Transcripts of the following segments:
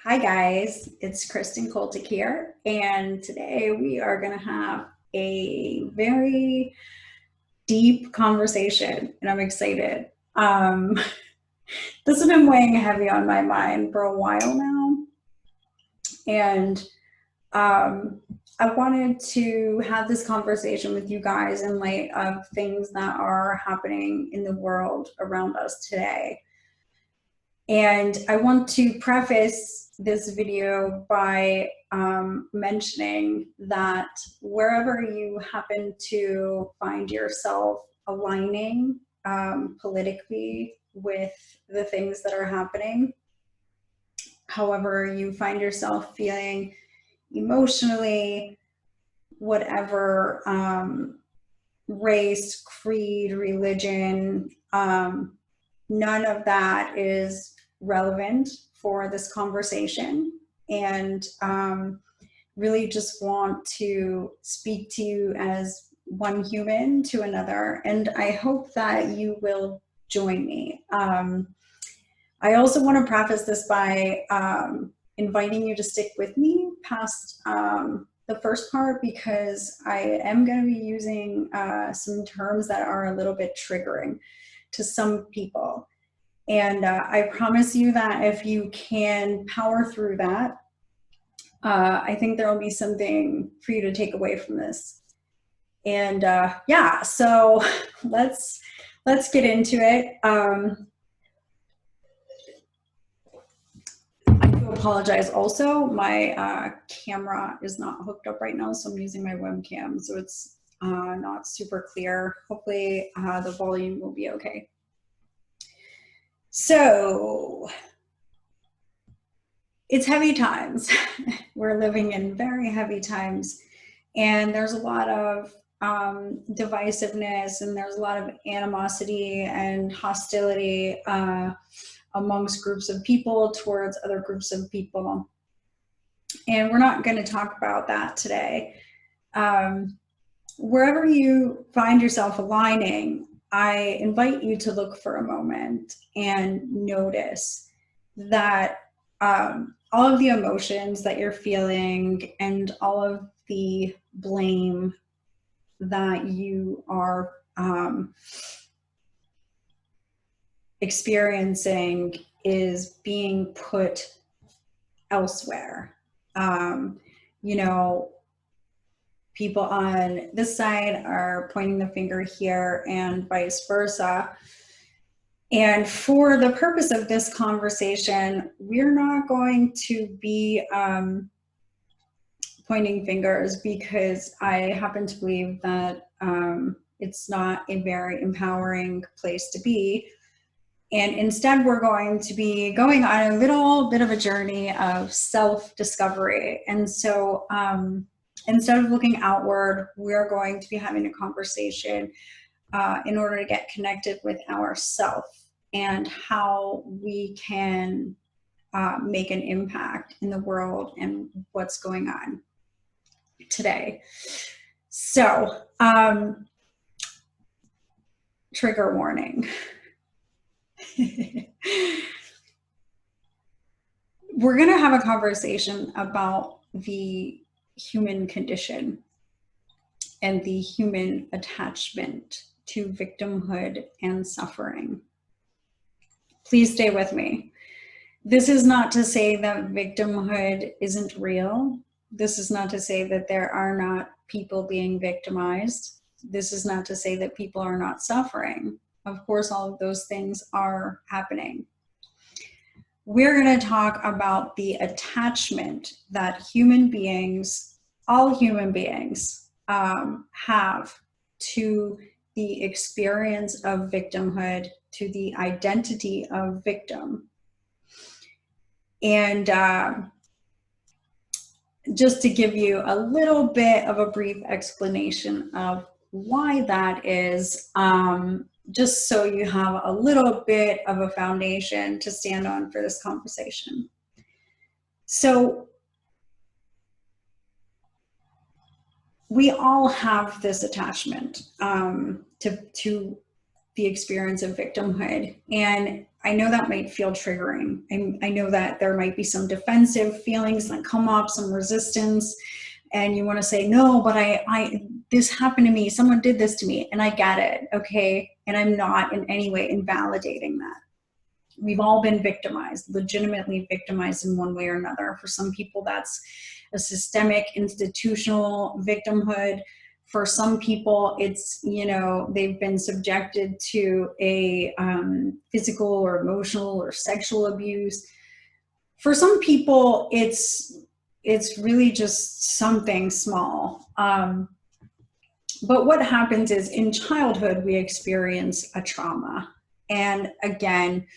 Hi guys, it's Kristen Koltik here, and today we are going to have a very deep conversation, and I'm excited. This has been weighing heavy on my mind for a while now, and um, I wanted to have this conversation with you guys in light of things that are happening in the world around us today. And I want to preface this video by mentioning that wherever you happen to find yourself aligning politically with the things that are happening, however you find yourself feeling emotionally, whatever race, creed, religion, none of that is relevant for this conversation. And really just want to speak to you as one human to another. And I hope that you will join me. I also want to preface this by inviting you to stick with me past the first part, because I am going to be using some terms that are a little bit triggering to some people. And I promise you that if you can power through that, I think there will be something for you to take away from this. And yeah, so let's get into it. I do apologize also, my camera is not hooked up right now, so I'm using my webcam, so it's not super clear. Hopefully the volume will be okay. So it's heavy times. We're living in very heavy times, and there's a lot of divisiveness, and there's a lot of animosity and hostility amongst groups of people towards other groups of people. And we're not going to talk about that today. Wherever you find yourself aligning, I invite you to look for a moment and notice that all of the emotions that you're feeling and all of the blame that you are experiencing is being put elsewhere. You know, people on this side are pointing the finger here and vice versa. And for the purpose of this conversation, we're not going to be pointing fingers, because I happen to believe that it's not a very empowering place to be. And instead, we're going to be going on a little bit of a journey of self-discovery. And so instead of looking outward, we're going to be having a conversation in order to get connected with ourselves and how we can make an impact in the world and what's going on today. So, trigger warning. We're going to have a conversation about the human condition and the human attachment to victimhood and suffering. Please stay with me. This is not to say that victimhood isn't real. This is not to say that there are not people being victimized. This is not to say that people are not suffering. Of course, all of those things are happening. We're going to talk about the attachment that human beings, all human beings, have to the experience of victimhood, to the identity of victim. And just to give you a little bit of a brief explanation of why that is, just so you have a little bit of a foundation to stand on for this conversation. So we all have this attachment to the experience of victimhood. And I know that might feel triggering. I know that there might be some defensive feelings that come up, some resistance, and you want to say, no, but this happened to me. Someone did this to me, and I get it, okay? And I'm not in any way invalidating that. We've all been victimized, legitimately victimized in one way or another. For some people, that's a systemic, institutional victimhood. For some people, it's, you know, they've been subjected to a physical or emotional or sexual abuse. For some people, it's really just something small. But what happens is in childhood, we experience a trauma. And again,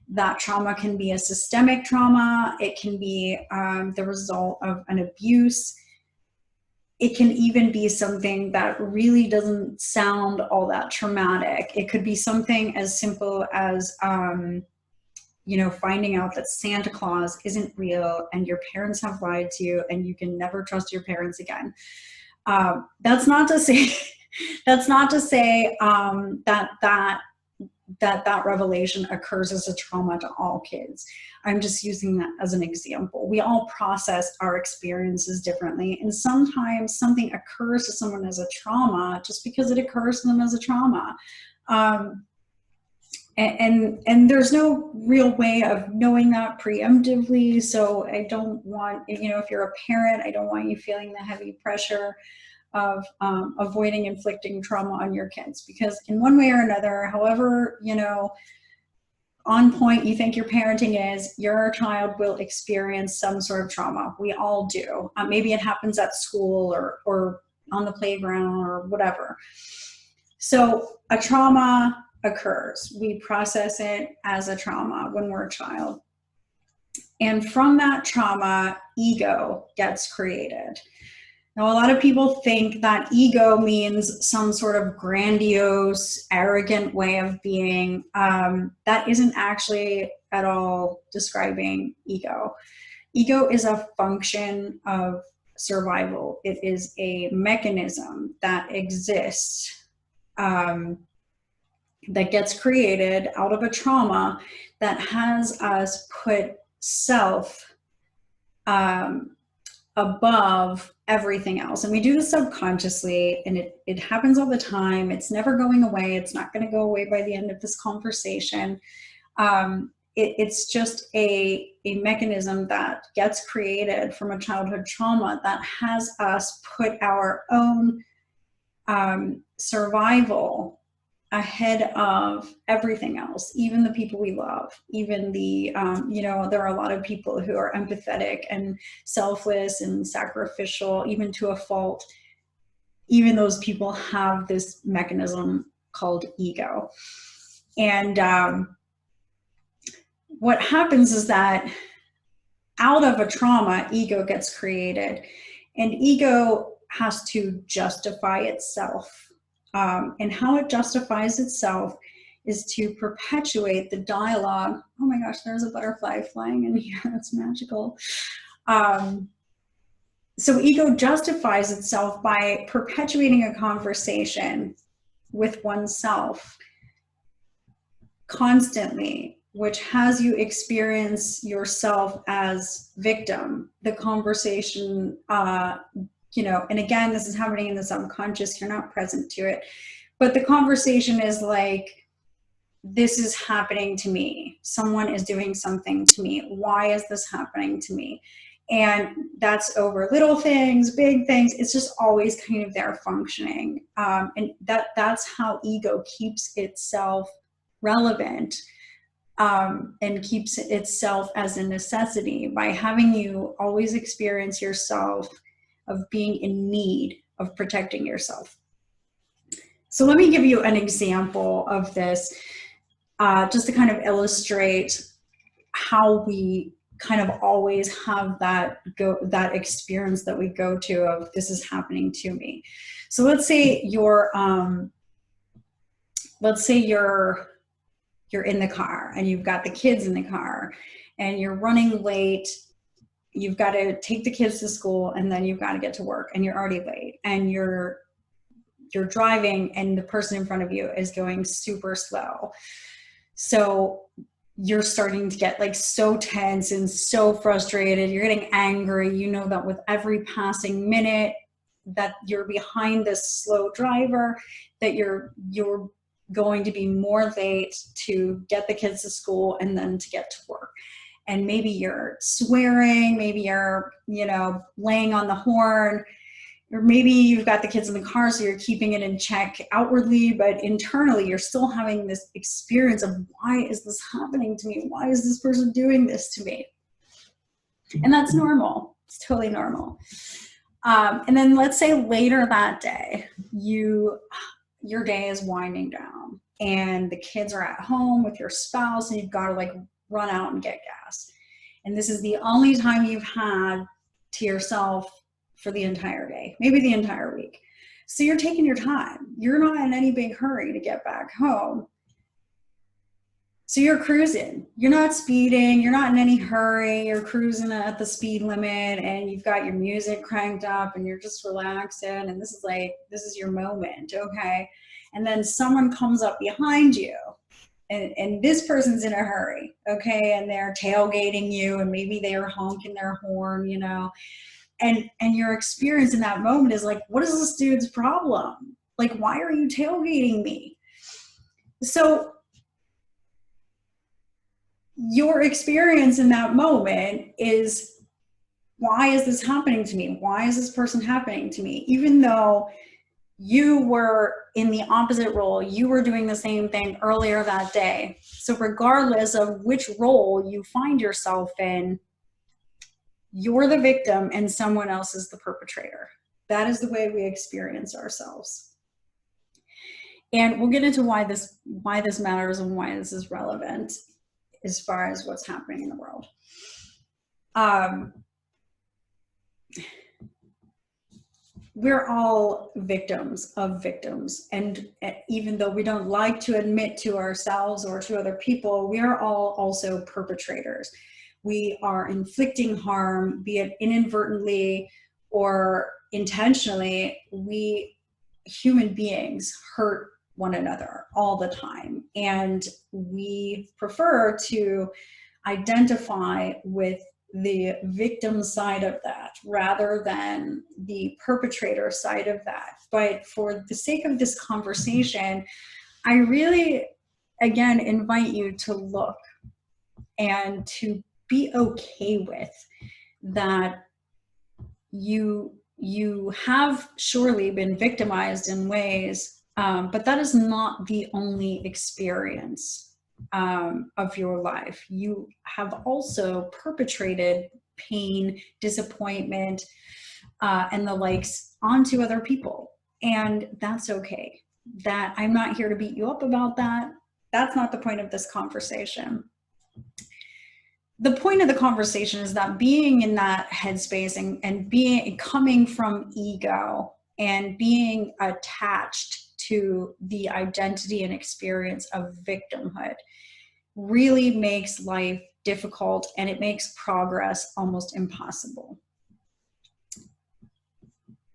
that trauma can be a systemic trauma. It can be the result of an abuse. It can even be something that really doesn't sound all that traumatic. It could be something as simple as, you know, finding out that Santa Claus isn't real and your parents have lied to you and you can never trust your parents again. That's not to say, that revelation occurs as a trauma to all kids. I'm just using that as an example. We all process our experiences differently, and sometimes something occurs to someone as a trauma just because it occurs to them as a trauma. And there's no real way of knowing that preemptively. So I don't want, you know, if you're a parent, I don't want you feeling the heavy pressure of avoiding inflicting trauma on your kids, because in one way or another, however, you know, on point you think your parenting is, your child will experience some sort of trauma. We all do. Maybe it happens at school or on the playground or whatever. So a trauma occurs. We process it as a trauma when we're a child. And from that trauma, ego gets created. Now, a lot of people think that ego means some sort of grandiose, arrogant way of being. That isn't actually at all describing ego. Ego is a function of survival. It is a mechanism that exists, that gets created out of a trauma that has us put self above everything else. And we do this subconsciously, and it happens all the time. It's never going away. It's not going to go away by the end of this conversation. It's just a mechanism that gets created from a childhood trauma that has us put our own survival ahead of everything else, even the people we love, even the, you know, there are a lot of people who are empathetic and selfless and sacrificial, even to a fault. Even those people have this mechanism called ego. And what happens is that out of a trauma, ego gets created, and ego has to justify itself. And how it justifies itself is to perpetuate the dialogue. Oh my gosh, there's a butterfly flying in here. That's magical. So ego justifies itself by perpetuating a conversation with oneself constantly, which has you experience yourself as victim. The conversation, you know, and again, this is happening in the subconscious, you're not present to it, but the conversation is like, this is happening to me. Someone is doing something to me. Why is this happening to me? And that's over little things, big things. It's just always kind of there functioning. And that's how ego keeps itself relevant, and keeps itself as a necessity, by having you always experience yourself of being in need of protecting yourself. So let me give you an example of this, just to kind of illustrate how we kind of always have that experience that we go to of, this is happening to me. So let's say you're in the car and you've got the kids in the car and you're running late. You've got to take the kids to school and then you've got to get to work and you're already late, and you're driving and the person in front of you is going super slow. So you're starting to get like so tense and so frustrated. You're getting angry. You know that with every passing minute that you're behind this slow driver, that you're going to be more late to get the kids to school and then to get to work. And maybe you're swearing, maybe you're, laying on the horn, or maybe you've got the kids in the car, so you're keeping it in check outwardly, but internally you're still having this experience of, why is this happening to me? Why is this person doing this to me? And that's normal. It's totally normal. And then let's say later that day, your day is winding down and the kids are at home with your spouse and you've got to like run out and get gas. And this is the only time you've had to yourself for the entire day, maybe the entire week. So you're taking your time. You're not in any big hurry to get back home. So you're cruising. You're not speeding. You're not in any hurry. You're cruising at the speed limit and you've got your music cranked up and you're just relaxing. And this is your moment. Okay. And then someone comes up behind you and this person's in a hurry. Okay. And they're tailgating you and maybe they are honking their horn, and your experience in that moment is like, what is this dude's problem? Like, why are you tailgating me? So your experience in that moment is, why is this happening to me? Why is this person happening to me? Even though you were in the opposite role, you were doing the same thing earlier that day. So regardless of which role you find yourself in, you're the victim and someone else is the perpetrator. That is the way we experience ourselves. And we'll get into why this matters and why this is relevant as far as what's happening in the world. We're all victims of victims. And even though we don't like to admit to ourselves or to other people, we are all also perpetrators. We are inflicting harm, be it inadvertently or intentionally. We human beings hurt one another all the time. And we prefer to identify with the victim side of that rather than the perpetrator side of that. But for the sake of this conversation, I really, again, invite you to look and to be okay with that. You have surely been victimized in ways, but that is not the only experience of your life. You have also perpetrated pain, disappointment, and the likes onto other people. And that's okay. That I'm not here to beat you up about that. That's not the point of this conversation. The point of the conversation is that being in that headspace and coming from ego and being attached to the identity and experience of victimhood really makes life difficult, and it makes progress almost impossible.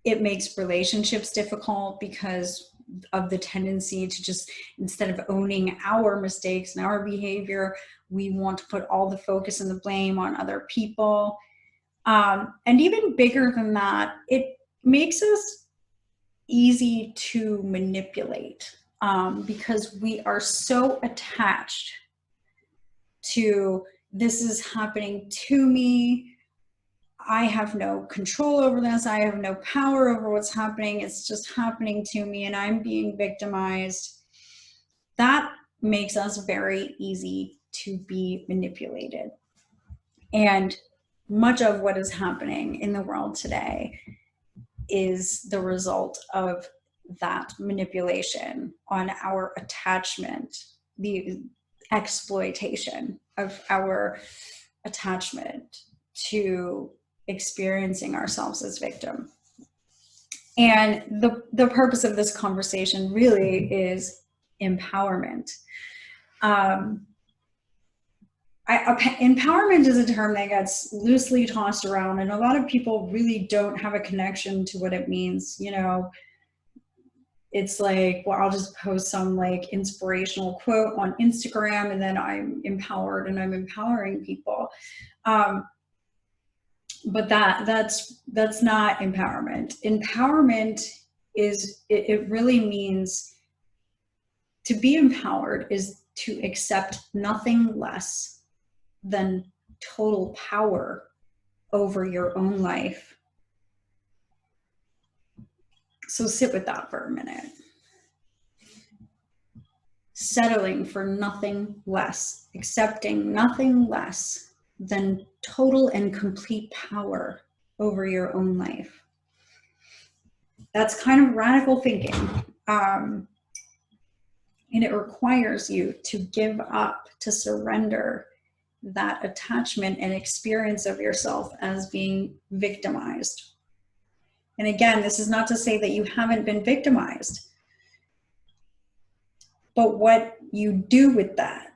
It makes relationships difficult because of the tendency to just, instead of owning our mistakes and our behavior, we want to put all the focus and the blame on other people. And even bigger than that, it makes us easy to manipulate because we are so attached to, this is happening to me. I have no control over this. I have no power over what's happening. It's just happening to me and I'm being victimized. That makes us very easy to be manipulated. And much of what is happening in the world today is the result of that manipulation on our attachment, the exploitation of our attachment to experiencing ourselves as victim. And the purpose of this conversation really is empowerment. Empowerment is a term that gets loosely tossed around, and a lot of people really don't have a connection to what it means. You know, it's like, well, I'll just post some like inspirational quote on Instagram and then I'm empowered and I'm empowering people. But that's not empowerment. Empowerment is, it really means to be empowered is to accept nothing less than total power over your own life. So sit with that for a minute. Settling for nothing less, accepting nothing less than total and complete power over your own life. That's kind of radical thinking. And it requires you to give up, to surrender that attachment and experience of yourself as being victimized. And again, this is not to say that you haven't been victimized, but what you do with that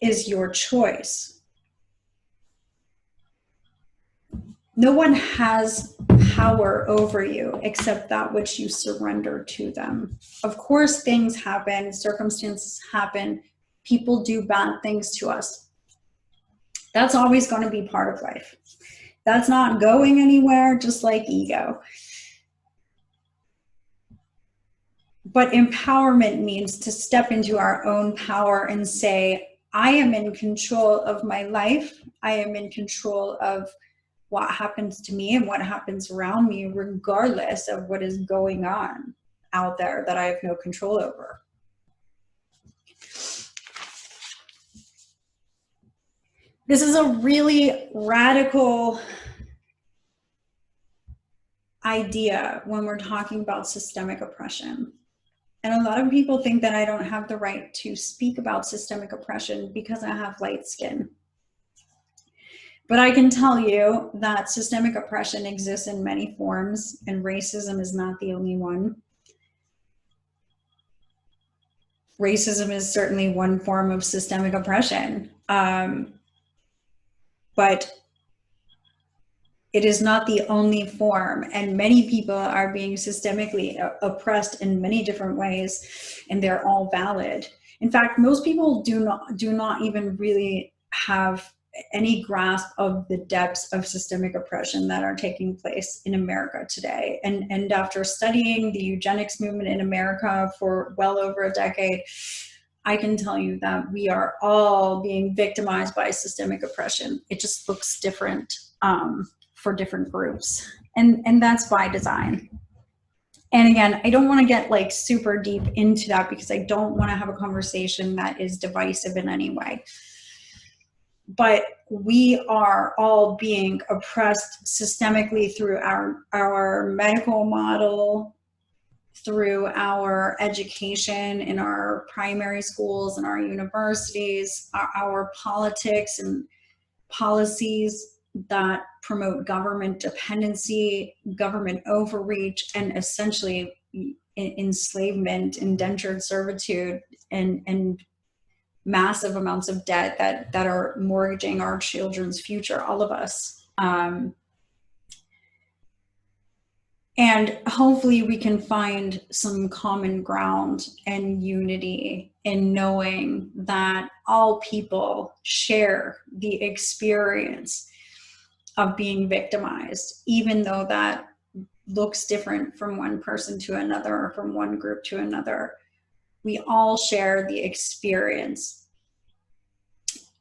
is your choice. No one has power over you except that which you surrender to them. Of course, things happen, circumstances happen, people do bad things to us. That's always going to be part of life. That's not going anywhere, just like ego. But empowerment means to step into our own power and say, I am in control of my life. I am in control of what happens to me and what happens around me, regardless of what is going on out there that I have no control over. This is a really radical idea when we're talking about systemic oppression. And a lot of people think that I don't have the right to speak about systemic oppression because I have light skin. But I can tell you that systemic oppression exists in many forms, and racism is not the only one. Racism is certainly one form of systemic oppression, but it is not the only form, and many people are being systemically oppressed in many different ways, and they're all valid. In fact, most people do not even really have any grasp of the depths of systemic oppression that are taking place in America today. And after studying the eugenics movement in America for well over a decade, I can tell you that we are all being victimized by systemic oppression. It just looks different for different groups. And that's by design. And again, I don't want to get like super deep into that because I don't want to have a conversation that is divisive in any way. But we are all being oppressed systemically through our medical model, through our education in our primary schools and our universities, our politics and policies that promote government dependency, government overreach, and essentially enslavement, indentured servitude, and massive amounts of debt that are mortgaging our children's future, all of us. And hopefully we can find some common ground and unity in knowing that all people share the experience of being victimized, even though that looks different from one person to another or from one group to another. We all share the experience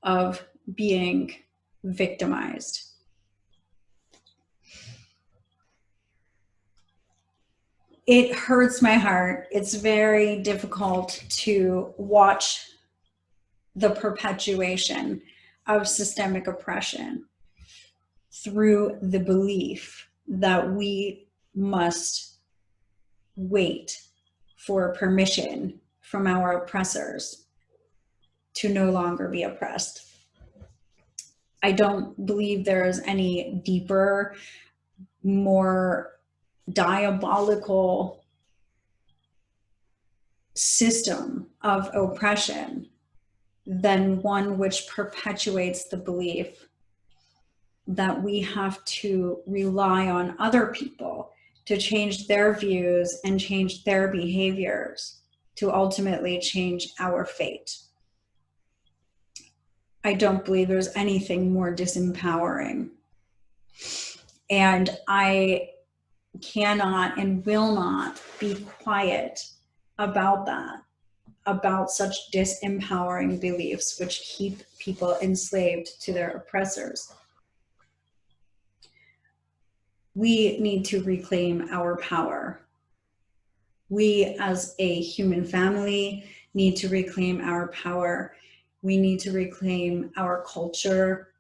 of being victimized. It hurts my heart. It's very difficult to watch the perpetuation of systemic oppression through the belief that we must wait for permission from our oppressors to no longer be oppressed. I don't believe there is any deeper, more diabolical system of oppression than one which perpetuates the belief that we have to rely on other people to change their views and change their behaviors to ultimately change our fate. I don't believe there's anything more disempowering. And I cannot and will not be quiet about that, about such disempowering beliefs which keep people enslaved to their oppressors. We need to reclaim our power. We as a human family need to reclaim our power. We need to reclaim our culture,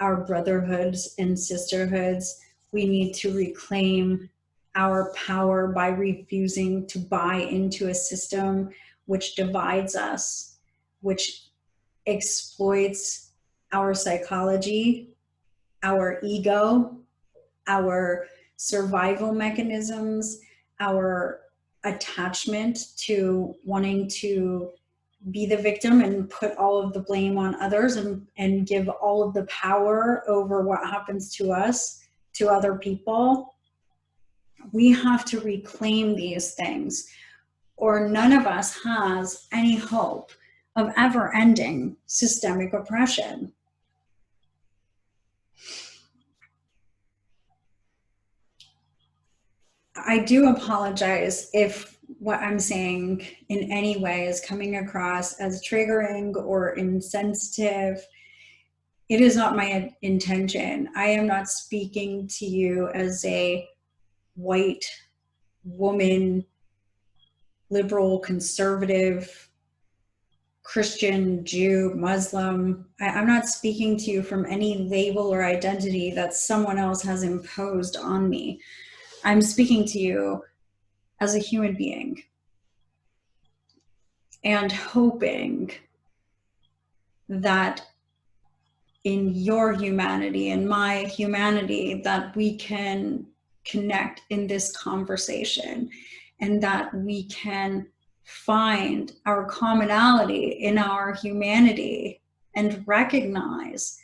our brotherhoods and sisterhoods. We need to reclaim our power by refusing to buy into a system which divides us, which exploits our psychology, our ego, our survival mechanisms, our attachment to wanting to be the victim and put all of the blame on others and give all of the power over what happens to us to other people. We have to reclaim these things, or none of us has any hope of ever ending systemic oppression. I do apologize if what I'm saying in any way is coming across as triggering or insensitive. It is not my intention. I am not speaking to you as a white woman, liberal, conservative, Christian, Jew, Muslim. I'm not speaking to you from any label or identity that someone else has imposed on me. I'm speaking to you as a human being and hoping that in your humanity and my humanity that we can connect in this conversation and that we can find our commonality in our humanity and recognize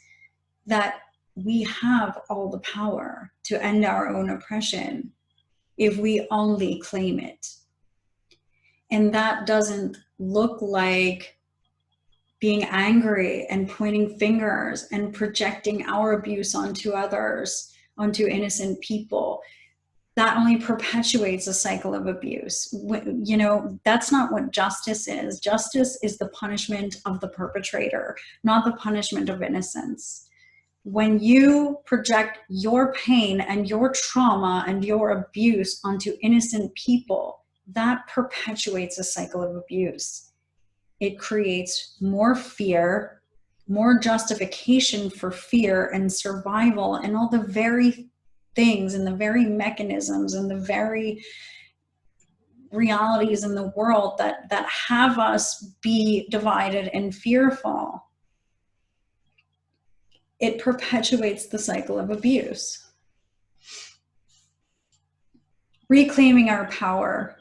that we have all the power to end our own oppression if we only claim it. And that doesn't look like being angry and pointing fingers and projecting our abuse onto others, onto innocent people. That only perpetuates a cycle of abuse. You know, that's not what justice is. Justice is the punishment of the perpetrator, not the punishment of innocence. When you project your pain and your trauma and your abuse onto innocent people, that perpetuates a cycle of abuse. It creates more fear, more justification for fear and survival, and all the very things and the very mechanisms and the very realities in the world that have us be divided and fearful. It perpetuates the cycle of abuse. Reclaiming our power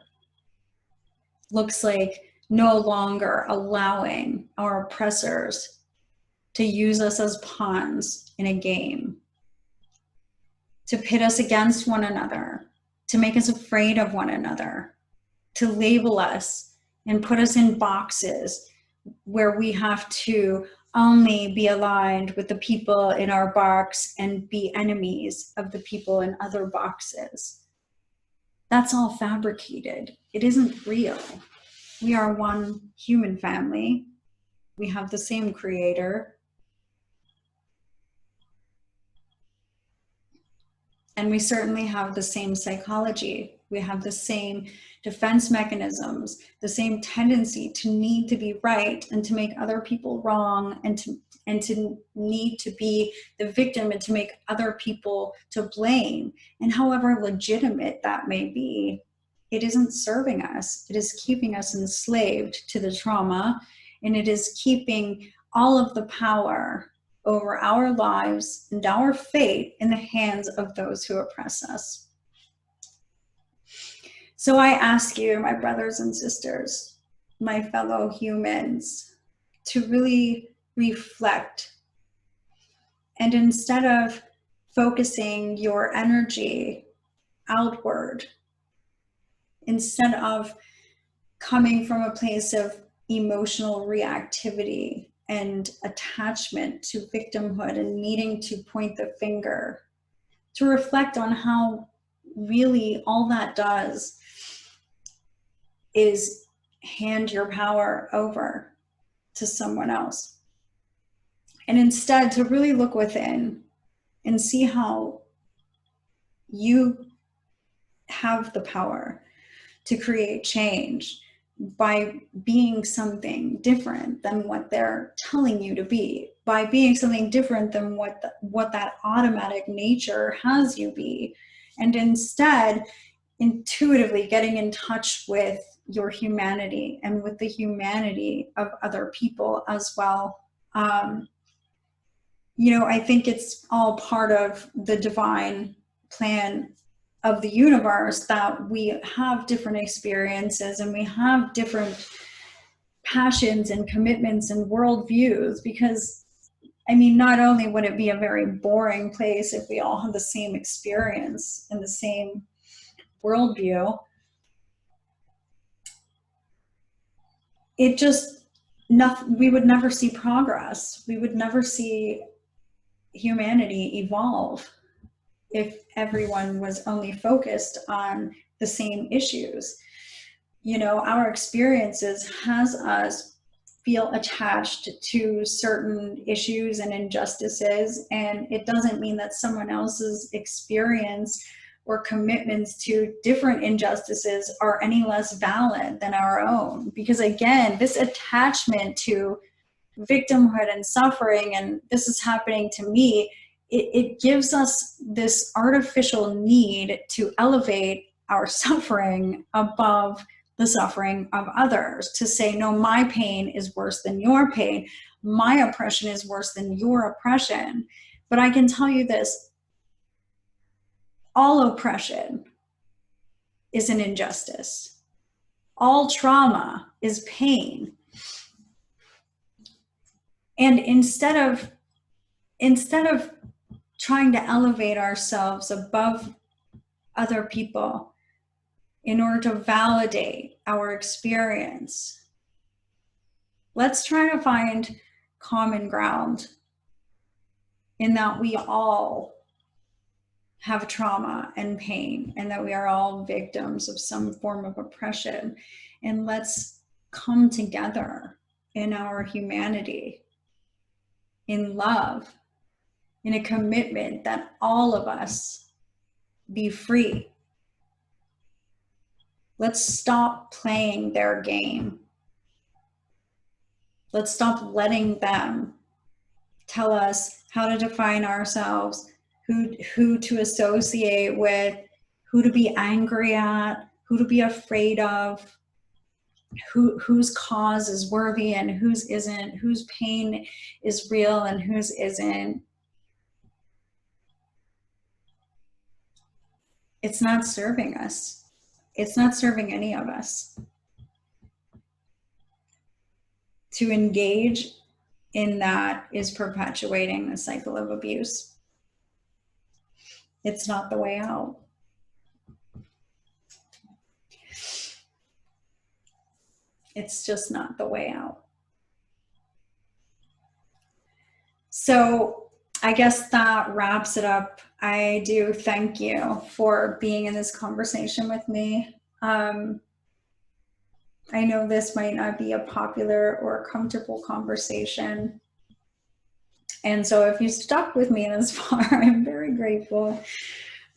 looks like no longer allowing our oppressors to use us as pawns in a game, to pit us against one another, to make us afraid of one another, to label us and put us in boxes where we have to only be aligned with the people in our box and be enemies of the people in other boxes. That's all fabricated. It isn't real. We are one human family. We have the same creator. And we certainly have the same psychology. We have the same defense mechanisms, the same tendency to need to be right and to make other people wrong and to need to be the victim and to make other people to blame. And however legitimate that may be, it isn't serving us. It is keeping us enslaved to the trauma, and it is keeping all of the power over our lives and our fate in the hands of those who oppress us. So I ask you, my brothers and sisters, my fellow humans, to really reflect. And instead of focusing your energy outward, instead of coming from a place of emotional reactivity and attachment to victimhood and needing to point the finger, to reflect on how really all that does is hand your power over to someone else. And instead to really look within and see how you have the power to create change by being something different than what they're telling you to be, by being something different than what that automatic nature has you be, and instead intuitively getting in touch with your humanity and with the humanity of other people as well. I think it's all part of the divine plan of the universe that we have different experiences and we have different passions and commitments and worldviews, because not only would it be a very boring place if we all had the same experience and the same worldview, we would never see progress. We would never see humanity evolve if everyone was only focused on the same issues. Our experiences has us feel attached to certain issues and injustices, and it doesn't mean that someone else's experience or commitments to different injustices are any less valid than our own. Because again, this attachment to victimhood and suffering, and this is happening to me, it gives us this artificial need to elevate our suffering above the suffering of others, to say, no, my pain is worse than your pain. My oppression is worse than your oppression. But I can tell you this, all oppression is an injustice. All trauma is pain. And instead of trying to elevate ourselves above other people in order to validate our experience, let's try to find common ground in that we all have trauma and pain, and that we are all victims of some form of oppression. And let's come together in our humanity, in love, in a commitment that all of us be free. Let's stop playing their game. Let's stop letting them tell us how to define ourselves, who to associate with, who to be angry at, who to be afraid of, whose cause is worthy and whose isn't, whose pain is real and whose isn't. It's not serving us. It's not serving any of us. To engage in that is perpetuating a cycle of abuse. It's not the way out. It's just not the way out. So I guess that wraps it up. I do thank you for being in this conversation with me. I know this might not be a popular or comfortable conversation. And so if you stuck with me this far, I'm very grateful.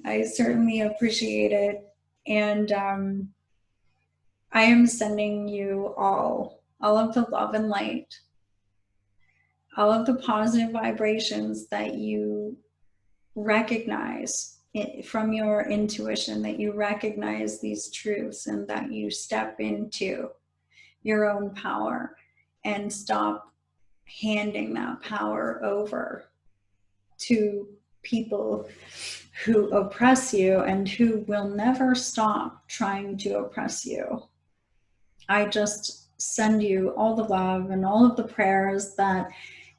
I certainly appreciate it. And I am sending you all of the love and light, all of the positive vibrations that you recognize from your intuition, that you recognize these truths and that you step into your own power and stop handing that power over to people who oppress you and who will never stop trying to oppress you. I just send you all the love and all of the prayers that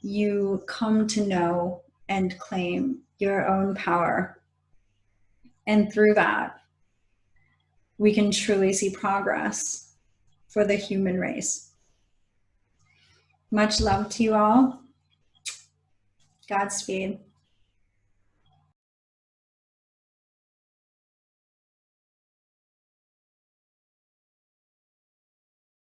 you come to know and claim your own power. And through that, we can truly see progress for the human race. Much love to you all. Godspeed.